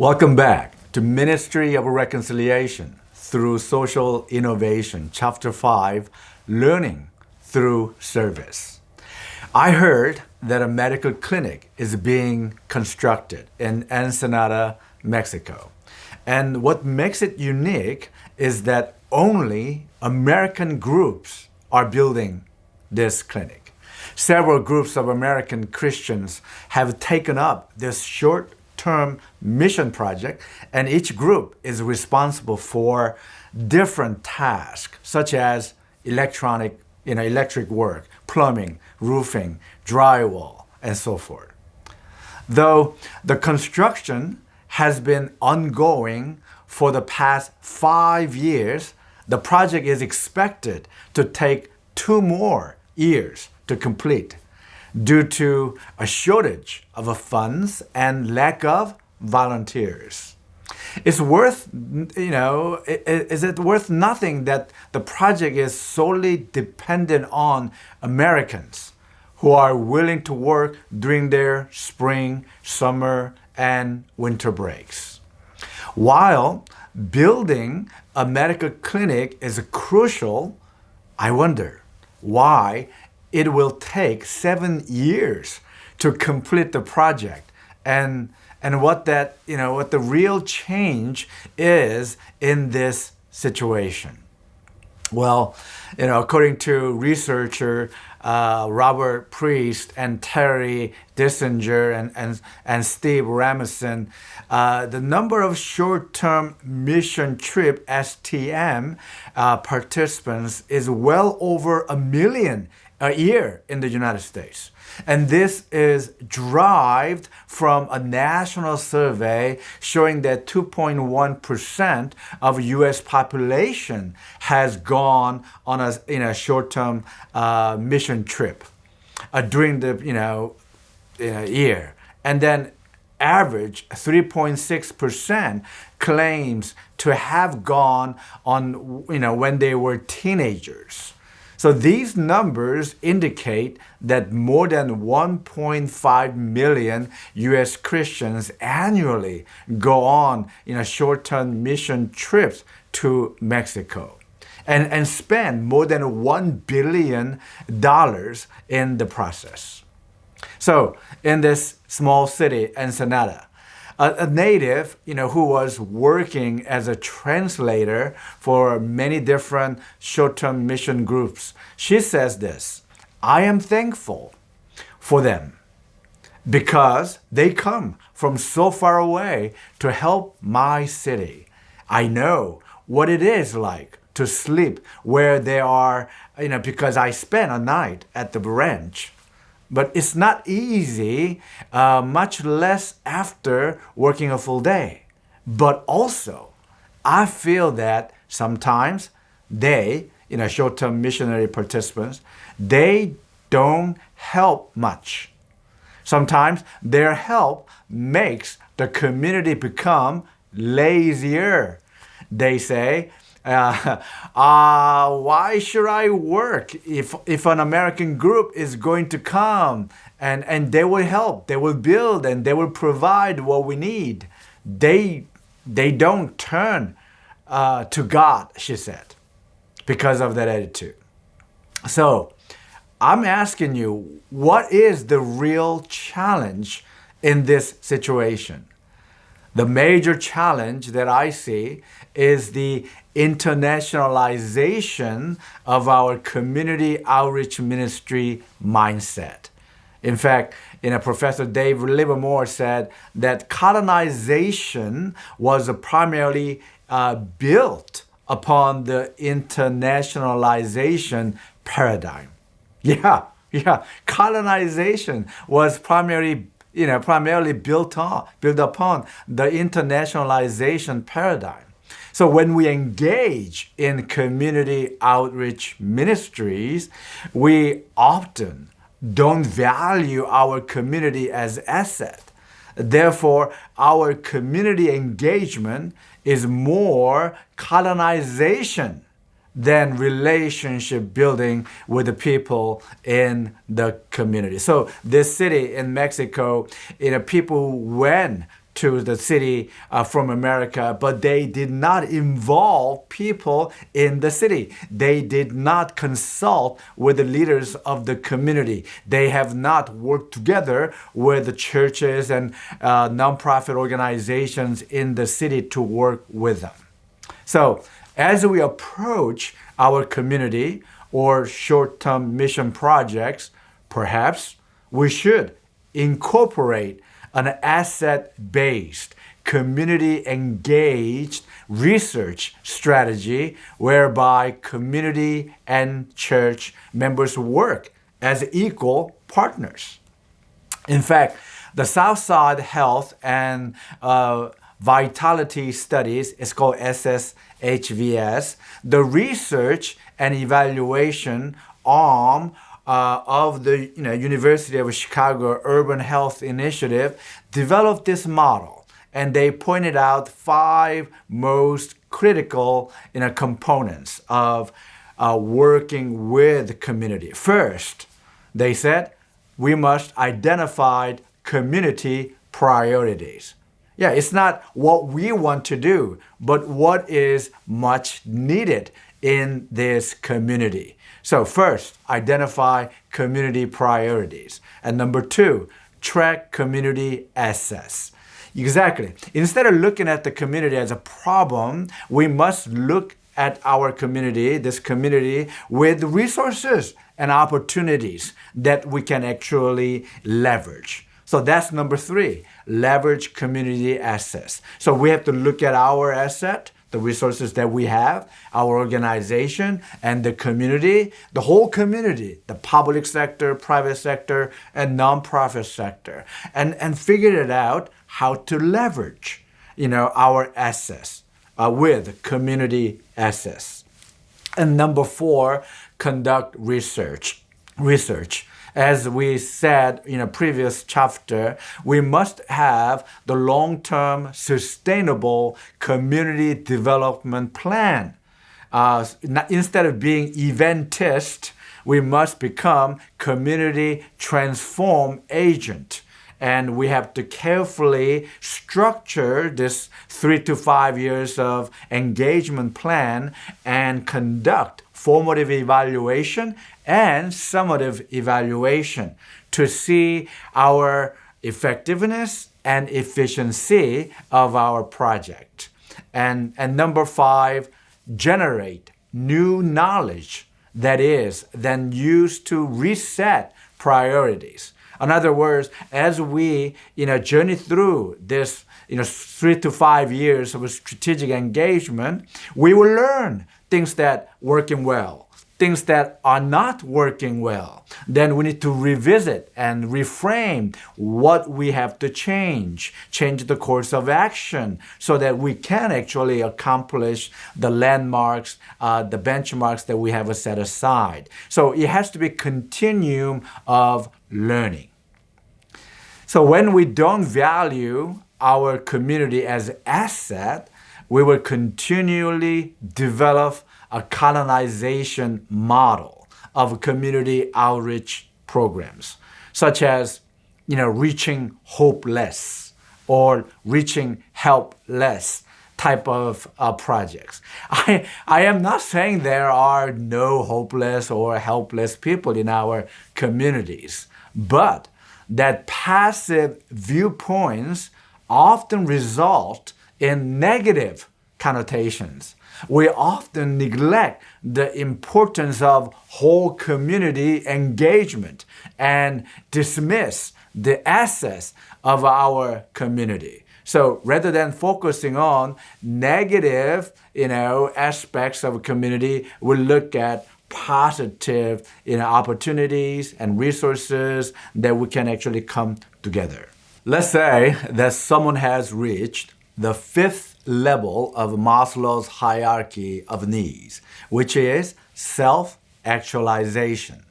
Welcome back to Ministry of Reconciliation through Social Innovation, Chapter 5, Learning Through Service. I heard that a medical clinic is being constructed in Ensenada, Mexico. And what makes it unique is that only American groups are building this clinic. Several groups of American Christians have taken up this short-term mission project, and each group is responsible for different tasks, such as electric work, plumbing, roofing, drywall, and so forth. Though the construction has been ongoing for the past 5 years, the project is expected to take 2 more years to complete due to a shortage of funds and lack of volunteers. Is it worth nothing that the project is solely dependent on Americans who are willing to work during their spring, summer, and winter breaks? While building a medical clinic is crucial, I wonder why it will take 7 years to complete the project and what the real change is in this situation. Well, according to researcher Robert Priest and Terry Dissinger and Steve Ramison, the number of short-term mission trip STM participants is well over 1 million a year in the United States. And this is derived from a national survey showing that 2.1% of U.S. population has gone on a short-term mission trip during the year, and then average 3.6% claims to have gone on when they were teenagers. So these numbers indicate that more than 1.5 million U.S. Christians annually go on short-term mission trips to Mexico and spend more than $1 billion in the process. So in this small city, Ensenada, a native, who was working as a translator for many different short-term mission groups, she says this: I am thankful for them because they come from so far away to help my city. I know what it is like to sleep where they are, because I spent a night at the ranch. But it's not easy, much less after working a full day. But also, I feel that sometimes they, short-term missionary participants, they don't help much. Sometimes their help makes the community become lazier. They say, why should I work if an American group is going to come and they will help, they will build, and they will provide what we need? They don't turn to God, she said, because of that attitude. So I'm asking you, what is the real challenge in this situation? The major challenge that I see is the internationalization of our community outreach ministry mindset. In fact, Professor Dave Livermore said that colonization was primarily built upon the internationalization paradigm. Yeah, colonization was primarily built upon the internationalization paradigm. So when we engage in community outreach ministries, we often don't value our community as asset. Therefore, our community engagement is more colonization than relationship building with the people in the community. So this city in Mexico, people went to the city from America, but they did not involve people in the city. They did not consult with the leaders of the community. They have not worked together with the churches and nonprofit organizations in the city to work with them. So as we approach our community or short-term mission projects, perhaps we should incorporate an asset-based, community-engaged research strategy whereby community and church members work as equal partners. In fact, the Southside Health and Vitality Studies, it's called SSHVS, the research and evaluation arm of the University of Chicago Urban Health Initiative developed this model, and they pointed out 5 most critical components of working with the community. First, they said we must identify community priorities. Yeah, it's not what we want to do, but what is much needed in this community. So first, identify community priorities. And number 2, track community assets. Exactly. Instead of looking at the community as a problem, we must look at our community, this community, with resources and opportunities that we can actually leverage. So that's number 3, leverage community assets. So we have to look at our asset, the resources that we have, our organization, and the community, the whole community, the public sector, private sector, and nonprofit sector, and figure it out how to leverage, our assets with community assets. And number 4, conduct research. As we said in a previous chapter, we must have the long-term sustainable community development plan. Instead of being eventist, we must become community transform agent. And we have to carefully structure this 3 to 5 years of engagement plan and conduct formative evaluation and summative evaluation to see our effectiveness and efficiency of our project. And number 5, generate new knowledge that is then used to reset priorities. In other words, as we journey through this 3 to 5 years of strategic engagement, we will learn things that working well, things that are not working well. Then we need to revisit and reframe what we have to change the course of action so that we can actually accomplish the landmarks, the benchmarks that we have set aside. So it has to be a continuum of learning. So when we don't value our community as an asset, we will continually develop a colonization model of community outreach programs, such as, reaching hopeless or reaching helpless type of projects. I am not saying there are no hopeless or helpless people in our communities, but that passive viewpoints often result in negative connotations. We often neglect the importance of whole community engagement and dismiss the assets of our community. So rather than focusing on negative, aspects of a community, we look at positive, opportunities and resources that we can actually come together. Let's say that someone has reached the 5th level of Maslow's hierarchy of needs, which is self-actualization.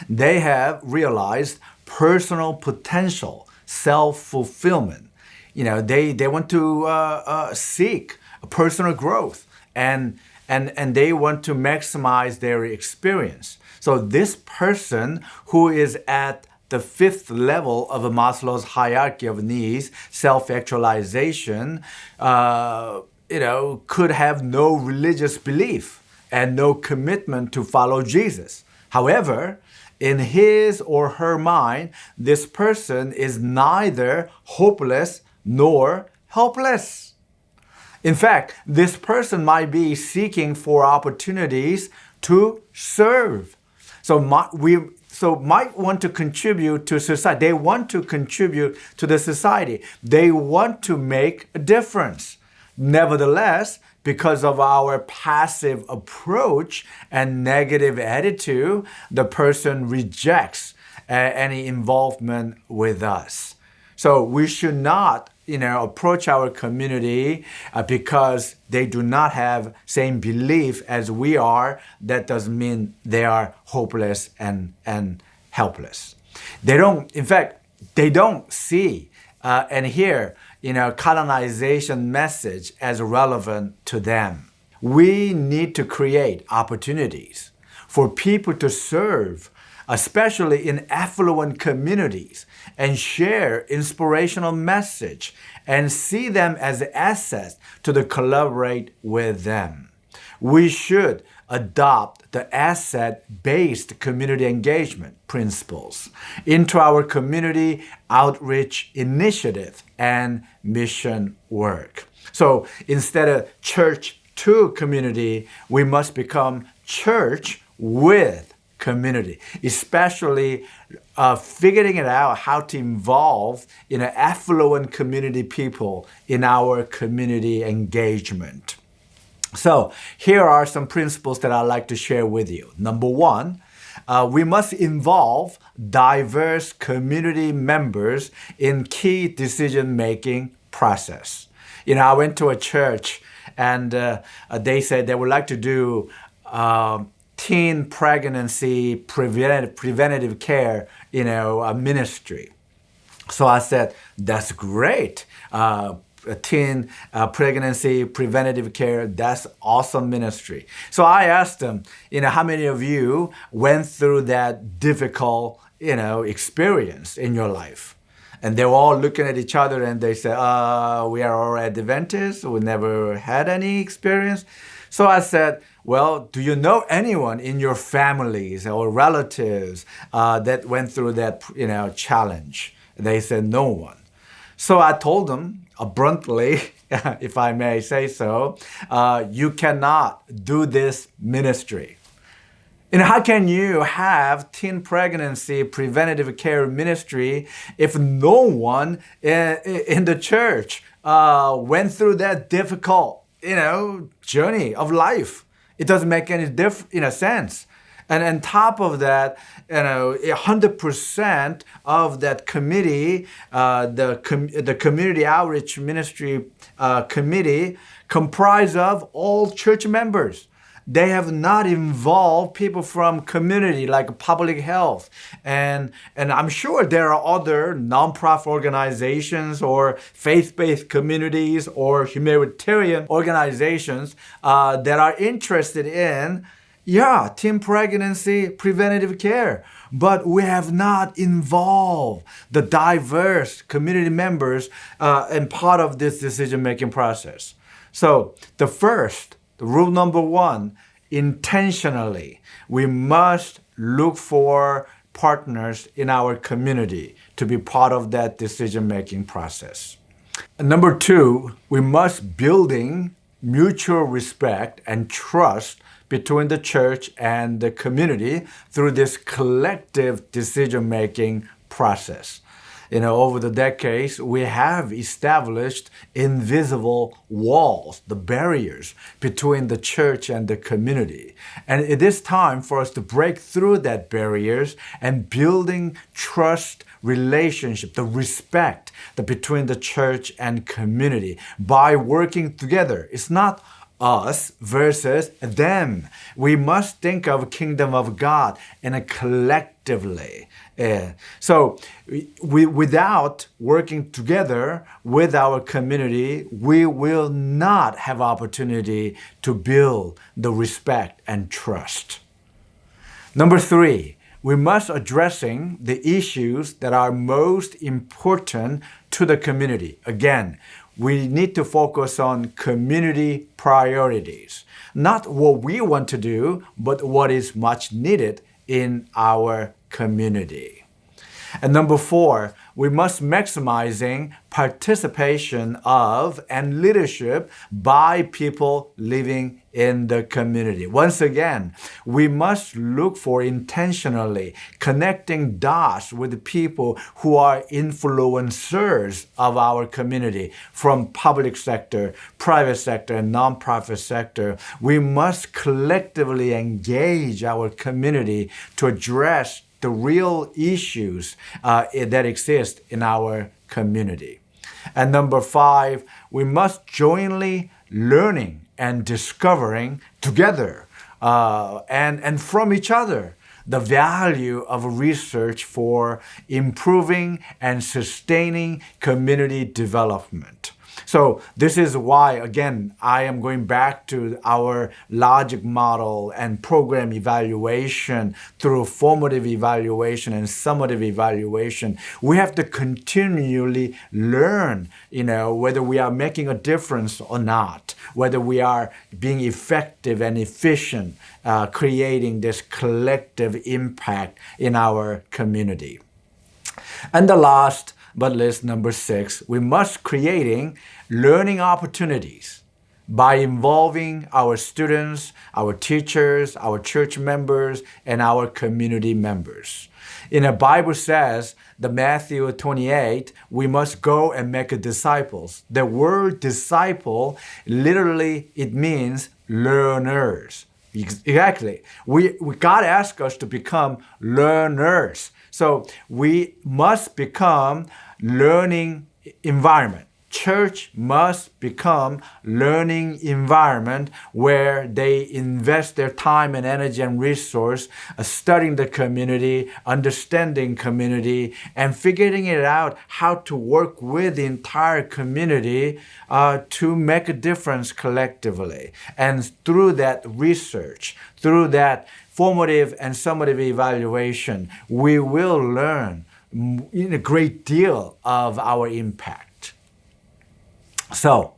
They have realized personal potential, self-fulfillment. They want to seek personal growth and they want to maximize their experience. So this person who is at the fifth level of Maslow's hierarchy of needs, self-actualization, could have no religious belief and no commitment to follow Jesus. However, in his or her mind, this person is neither hopeless nor helpless. In fact, this person might be seeking for opportunities to serve. So might want to contribute to society. They want to contribute to the society. They want to make a difference. Nevertheless, because of our passive approach and negative attitude, the person rejects any involvement with us. So we should not, approach our community because they do not have same belief as we are. That doesn't mean they are hopeless and helpless. They don't see and hear, colonization message as relevant to them. We need to create opportunities for people to serve, especially in affluent communities, and share inspirational message and see them as assets to collaborate with them. We should adopt the asset-based community engagement principles into our community outreach initiative and mission work. So instead of church to community, we must become church with community, especially figuring it out how to involve affluent community people in our community engagement. So here are some principles that I'd like to share with you. Number one, we must involve diverse community members in key decision-making process. I went to a church and they said they would like to do teen pregnancy preventative care, ministry. So I said, that's great. Teen pregnancy preventative care, that's awesome ministry. So I asked them, how many of you went through that difficult, experience in your life? And they were all looking at each other and they said, we are all Adventists. We never had any experience. So I said, well, do you know anyone in your families or relatives that went through that, challenge? They said, no one. So I told them abruptly, if I may say so, you cannot do this ministry. How can you have teen pregnancy preventative care ministry if no one in the church went through that difficult, journey of life? It doesn't make any sense. And on top of that, 100% of that committee, the community outreach ministry committee, comprised of all church members. They have not involved people from community like public health. And I'm sure there are other nonprofit organizations or faith-based communities or humanitarian organizations that are interested in teen pregnancy preventative care. But we have not involved the diverse community members in part of this decision-making process. So the rule number one, intentionally, we must look for partners in our community to be part of that decision-making process. And number two, we must building mutual respect and trust between the church and the community through this collective decision-making process. Over the decades, we have established invisible walls, the barriers between the church and the community. And it is time for us to break through that barriers and building trust relationship, the respect between the church and community by working together. It's not us versus them. We must think of kingdom of God in a collectively. So without working together with our community, we will not have opportunity to build the respect and trust. Number three, we must addressing the issues that are most important to the community. Again, we need to focus on community priorities. Not what we want to do, but what is much needed in our community. And number 4, we must maximizing participation of and leadership by people living in the community. Once again, we must look for intentionally connecting dots with people who are influencers of our community from public sector, private sector, and nonprofit sector. We must collectively engage our community to address the real issues that exist in our community. And number 5, we must jointly learning and discovering together and from each other the value of research for improving and sustaining community development. So this is why, again, I am going back to our logic model and program evaluation through formative evaluation and summative evaluation. We have to continually learn, whether we are making a difference or not, whether we are being effective and efficient, creating this collective impact in our community. And the last but least, number 6, we must creating learning opportunities by involving our students, our teachers, our church members, and our community members. In the Bible says, the Matthew 28, we must go and make disciples. The word disciple, literally, it means learners. Exactly. God asked us to become learners. So we must become learning environment. Church must become learning environment where they invest their time and energy and resource studying the community, understanding community, and figuring it out how to work with the entire community to make a difference collectively. And through that research, through that formative and summative evaluation, we will learn a great deal of our impact. So,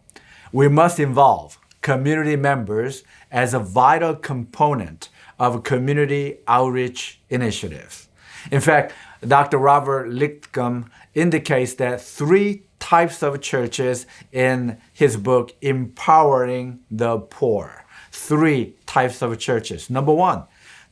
we must involve community members as a vital component of community outreach initiatives. In fact, Dr. Robert Lichtcom indicates that 3 types of churches in his book, Empowering the Poor. 3 types of churches. Number 1,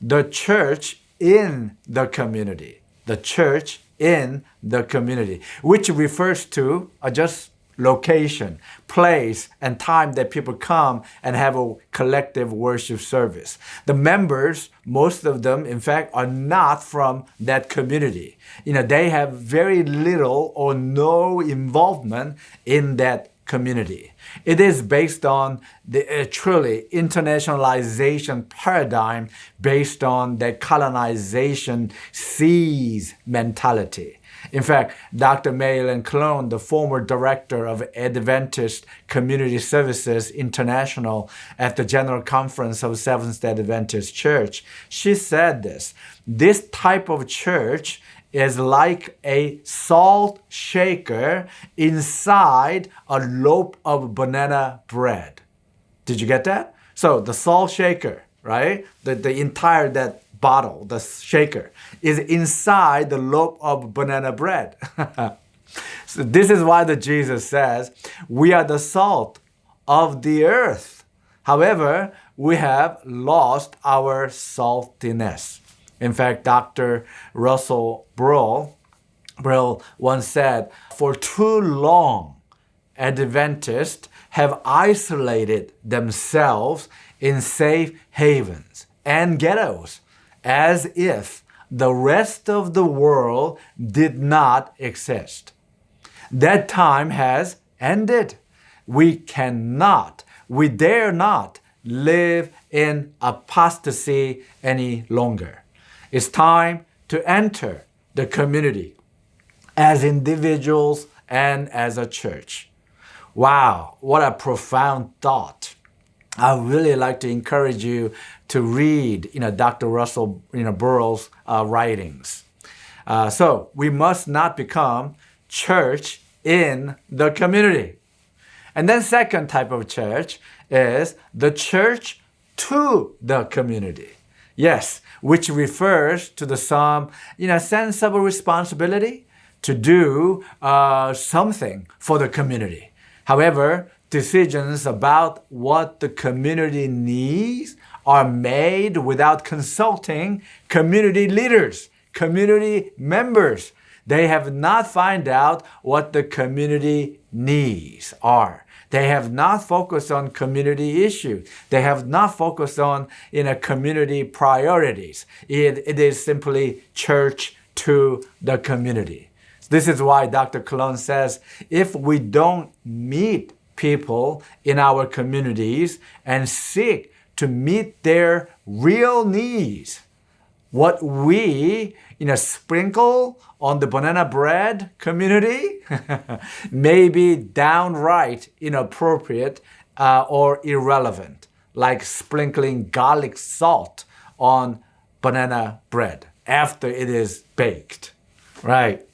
the church in the community. The church in the community, which refers to just location, place, and time that people come and have a collective worship service. The members, most of them, in fact, are not from that community. They have very little or no involvement in that community. It is based on the truly internationalization paradigm based on the colonization seas mentality. In fact, Dr. Marilyn Clone, the former director of Adventist Community Services International at the General Conference of Seventh-day Adventist Church, she said this type of church is like a salt shaker inside a loaf of banana bread. Did you get that? So the salt shaker, right? The entire that bottle, the shaker, is inside the loaf of banana bread. So this is why Jesus says, we are the salt of the earth. However, we have lost our saltiness. In fact, Dr. Russell Brill once said, for too long, Adventists have isolated themselves in safe havens and ghettos as if the rest of the world did not exist. That time has ended. We dare not live in apostasy any longer. It's time to enter the community as individuals and as a church. Wow, what a profound thought. I really like to encourage you to read, Dr. Russell, Burroughs' writings. So we must not become church in the community. And then second type of church is the church to the community. Yes, which refers to the some, sense of responsibility to do something for the community. However, decisions about what the community needs are made without consulting community leaders, community members. They have not found out what the community needs are. They have not focused on community issues. They have not focused on community priorities. It is simply church to the community. This is why Dr. Cologne says, if we don't meet people in our communities and seek to meet their real needs, what we sprinkle on the banana bread community may be downright inappropriate or irrelevant, like sprinkling garlic salt on banana bread after it is baked, right?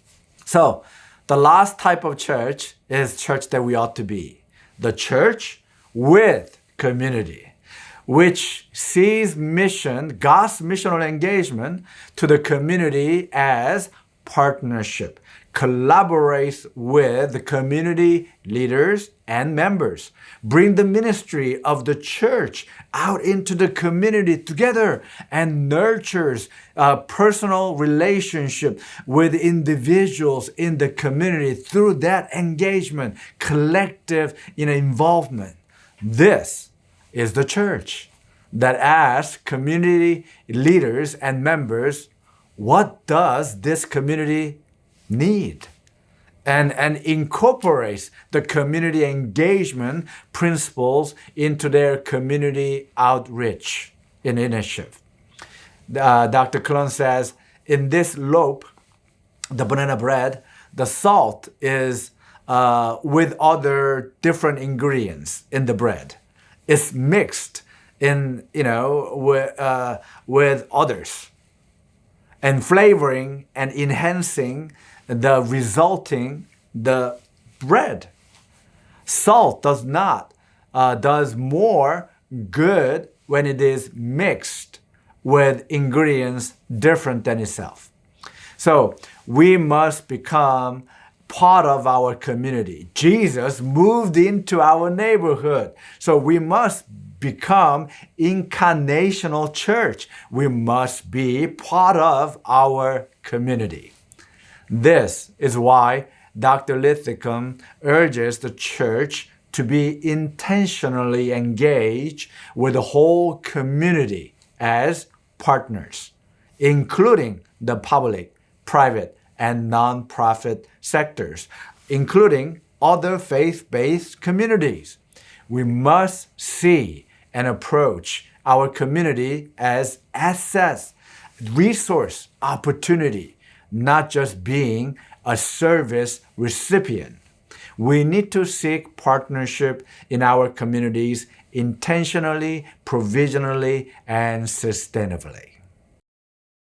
So the last type of church is church that we ought to be, the church with community, which sees mission, God's missional engagement to the community as partnership, collaborates with the community leaders and members, bring the ministry of the church out into the community together, and nurtures a personal relationship with individuals in the community through that engagement, collective involvement. This is the church that asks community leaders and members, what does this community need? And incorporates the community engagement principles into their community outreach initiative. Dr. Cologne says, in this loaf, the banana bread, the salt is with other different ingredients in the bread. It's mixed in, with others, and flavoring and enhancing the resulting the bread. Salt does more good when it is mixed with ingredients different than itself. So we must become part of our community. Jesus moved into our neighborhood. So we must become incarnational church. We must be part of our community. This is why Dr. Linthicum urges the church to be intentionally engaged with the whole community as partners, including the public, private, and nonprofit sectors, including other faith-based communities. We must see and approach our community as assets, resource, opportunity, not just being a service recipient. We need to seek partnership in our communities intentionally, provisionally, and sustainably.